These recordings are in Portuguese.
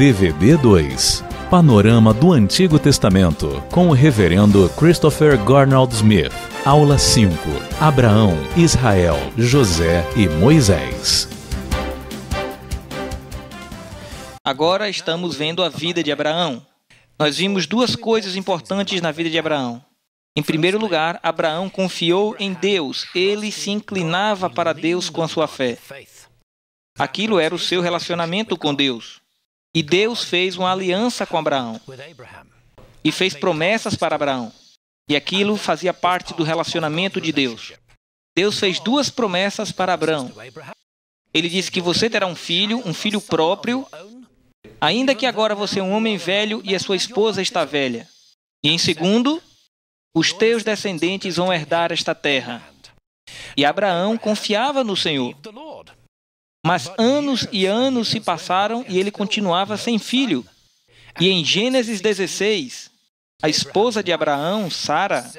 DVD 2 Panorama do Antigo Testamento, com o reverendo Christopher Garnald Smith. Aula 5. Abraão, Israel, José e Moisés. Agora estamos vendo a vida de Abraão. Nós vimos duas coisas importantes na vida de Abraão. Em primeiro lugar, Abraão confiou em Deus. Ele se inclinava para Deus com a sua fé. Aquilo era o seu relacionamento com Deus. E Deus fez uma aliança com Abraão. E fez promessas para Abraão. E aquilo fazia parte do relacionamento de Deus. Deus fez duas promessas para Abraão. Ele disse que você terá um filho próprio, ainda que agora você é um homem velho e a sua esposa está velha. E em segundo, os teus descendentes vão herdar esta terra. E Abraão confiava no Senhor. Mas anos e anos se passaram e ele continuava sem filho. E em Gênesis 16, a esposa de Abraão, Sara,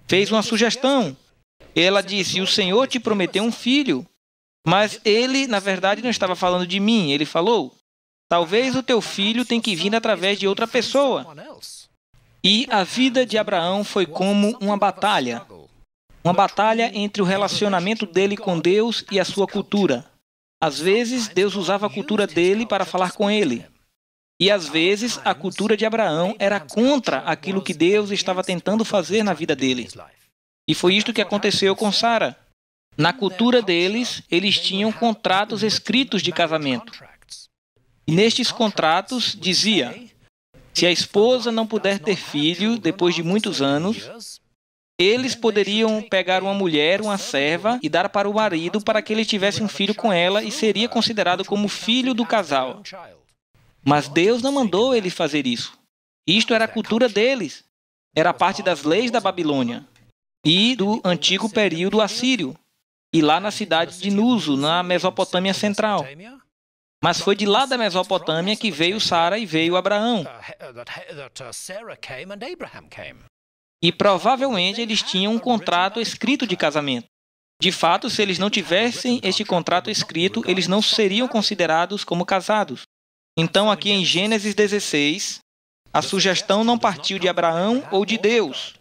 fez uma sugestão. Ela disse: o Senhor te prometeu um filho. Mas ele, na verdade, não estava falando de mim. Ele falou: talvez o teu filho tenha que vir através de outra pessoa. E a vida de Abraão foi como uma batalha. Uma batalha entre o relacionamento dele com Deus e a sua cultura. Às vezes, Deus usava a cultura dele para falar com ele. E às vezes, a cultura de Abraão era contra aquilo que Deus estava tentando fazer na vida dele. E foi isto que aconteceu com Sara. Na cultura deles, eles tinham contratos escritos de casamento. E nestes contratos dizia: se a esposa não puder ter filho depois de muitos anos, eles poderiam pegar uma mulher, uma serva, e dar para o marido para que ele tivesse um filho com ela e seria considerado como filho do casal. Mas Deus não mandou ele fazer isso. Isto era a cultura deles. Era parte das leis da Babilônia e do antigo período assírio. E lá na cidade de Nuso, na Mesopotâmia Central. Mas foi de lá da Mesopotâmia que veio Sara e veio Abraão. E provavelmente eles tinham um contrato escrito de casamento. De fato, se eles não tivessem este contrato escrito, eles não seriam considerados como casados. Então, aqui em Gênesis 16, a sugestão não partiu de Abraão ou de Deus.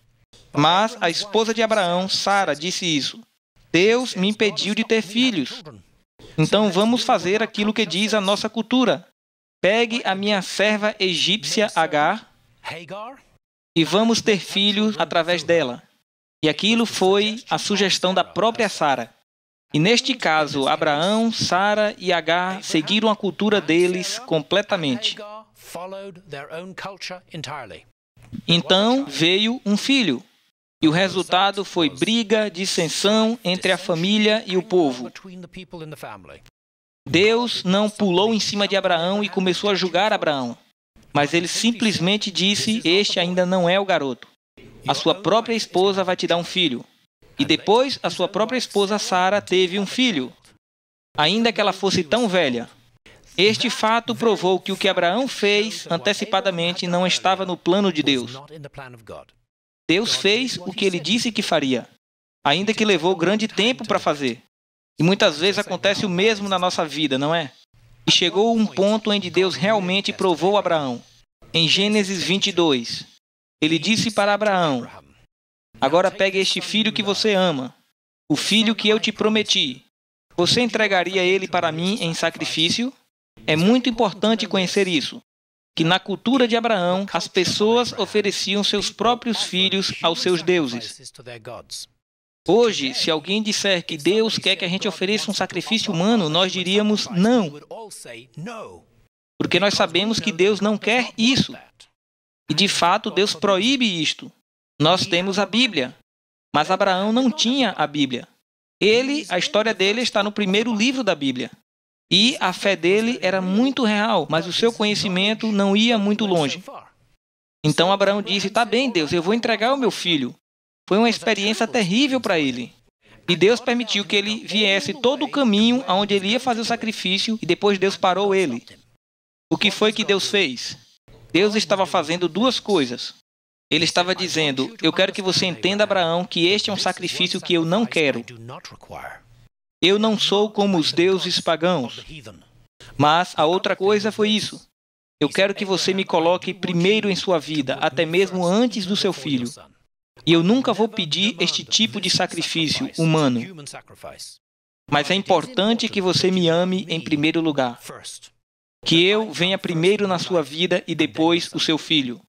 Mas a esposa de Abraão, Sara, disse isso: Deus me impediu de ter filhos. Então vamos fazer aquilo que diz a nossa cultura. Pegue a minha serva egípcia Agar e vamos ter filhos através dela. E aquilo foi a sugestão da própria Sara. E neste caso, Abraão, Sara e Agar seguiram a cultura deles completamente. Então veio um filho. E o resultado foi briga, dissensão entre a família e o povo. Deus não pulou em cima de Abraão e começou a julgar Abraão. Mas ele simplesmente disse: este ainda não é o garoto. A sua própria esposa vai te dar um filho. E depois, a sua própria esposa Sara teve um filho, ainda que ela fosse tão velha. Este fato provou que o que Abraão fez antecipadamente não estava no plano de Deus. Deus fez o que ele disse que faria, ainda que levou grande tempo para fazer. E muitas vezes acontece o mesmo na nossa vida, não é? E chegou um ponto em que Deus realmente provou Abraão. Em Gênesis 22, ele disse para Abraão: agora pegue este filho que você ama, o filho que eu te prometi. Você entregaria ele para mim em sacrifício? É muito importante conhecer isso, que na cultura de Abraão, as pessoas ofereciam seus próprios filhos aos seus deuses. Hoje, se alguém disser que Deus quer que a gente ofereça um sacrifício humano, nós diríamos não. Porque nós sabemos que Deus não quer isso. E de fato, Deus proíbe isto. Nós temos a Bíblia, mas Abraão não tinha a Bíblia. A história dele está no primeiro livro da Bíblia. E a fé dele era muito real, mas o seu conhecimento não ia muito longe. Então Abraão disse: tá bem, Deus, eu vou entregar o meu filho. Foi uma experiência terrível para ele. E Deus permitiu que ele viesse todo o caminho aonde ele ia fazer o sacrifício, e depois Deus parou ele. O que foi que Deus fez? Deus estava fazendo duas coisas. Ele estava dizendo: eu quero que você entenda, Abraão, que este é um sacrifício que eu não quero. Eu não sou como os deuses pagãos. Mas a outra coisa foi isso. Eu quero que você me coloque primeiro em sua vida, até mesmo antes do seu filho. E eu nunca vou pedir este tipo de sacrifício humano. Mas é importante que você me ame em primeiro lugar. Que eu venha primeiro na sua vida e depois o seu filho.